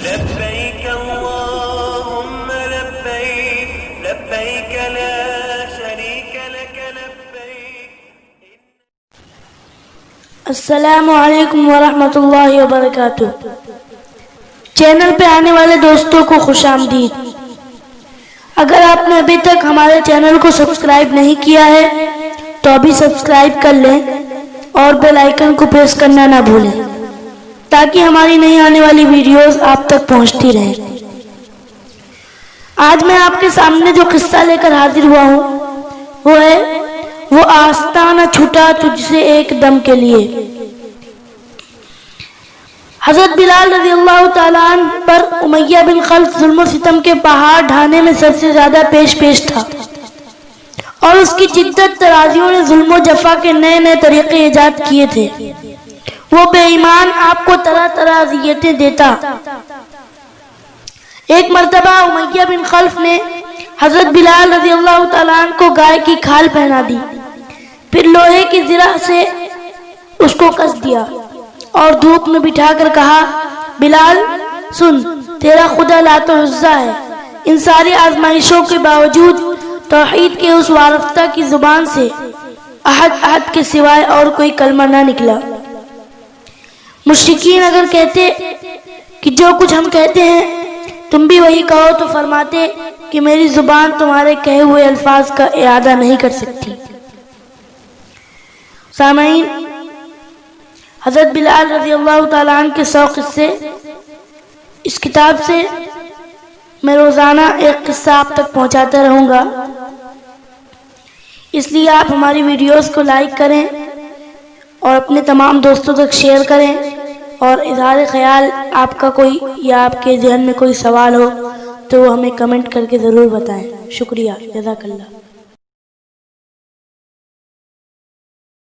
لبيك اللهم لبيك لبيك لا شريك لك لبيك. السلام علیکم ورحمۃ اللہ وبرکاتہ. چینل پہ آنے والے دوستوں کو خوش آمدید. اگر آپ نے ابھی تک ہمارے چینل کو سبسکرائب نہیں کیا ہے تو ابھی سبسکرائب کر لیں اور بیل آئیکن کو پریس کرنا نہ بھولیں تاکہ ہماری نئی آنے والی ویڈیوز آپ تک پہنچتی رہیں. آج میں آپ کے سامنے جو قصہ لے کر حاضر ہوا ہوں وہ آستانہ چھوٹا تجھ سے ایک دم کے لیے. حضرت بلال رضی اللہ تعالیٰ عنہ پر امیہ بن خلف ظلم و ستم کے پہاڑ ڈھانے میں سب سے زیادہ پیش تھا اور اس کی جدت ترازیوں نے ظلم و جفا کے نئے نئے طریقے ایجاد کیے تھے. وہ بے ایمان آپ کو طرح طرح اذیتیں دیتا. ایک مرتبہ امیہ بن خلف نے حضرت بلال رضی اللہ تعالیٰ عنہ کو گائے کی کھال پہنا دی، پھر لوہے کی زرہ سے اس کو کس دیا اور دھوپ میں بٹھا کر کہا، بلال سن، تیرا خدا لات و عزا ہے. ان ساری آزمائشوں کے باوجود توحید کے اس وارفتہ کی زبان سے احد احد کے سوائے اور کوئی کلمہ نہ نکلا. مشرکین اگر کہتے کہ جو کچھ ہم کہتے ہیں تم بھی وہی کہو تو فرماتے کہ میری زبان تمہارے کہے ہوئے الفاظ کا اعادہ نہیں کر سکتی. سامعین، حضرت بلال رضی اللہ تعالیٰ عنہ کے 100 قصے اس کتاب سے میں روزانہ ایک قصہ آپ تک پہنچاتا رہوں گا. اس لیے آپ ہماری ویڈیوز کو لائک کریں اور اپنے تمام دوستوں تک شیئر کریں، اور اظہار خیال آپ کا کوئی یا آپ کے ذہن میں کوئی سوال ہو تو وہ ہمیں کمنٹ کر کے ضرور بتائیں. شکریہ، جزاک اللہ.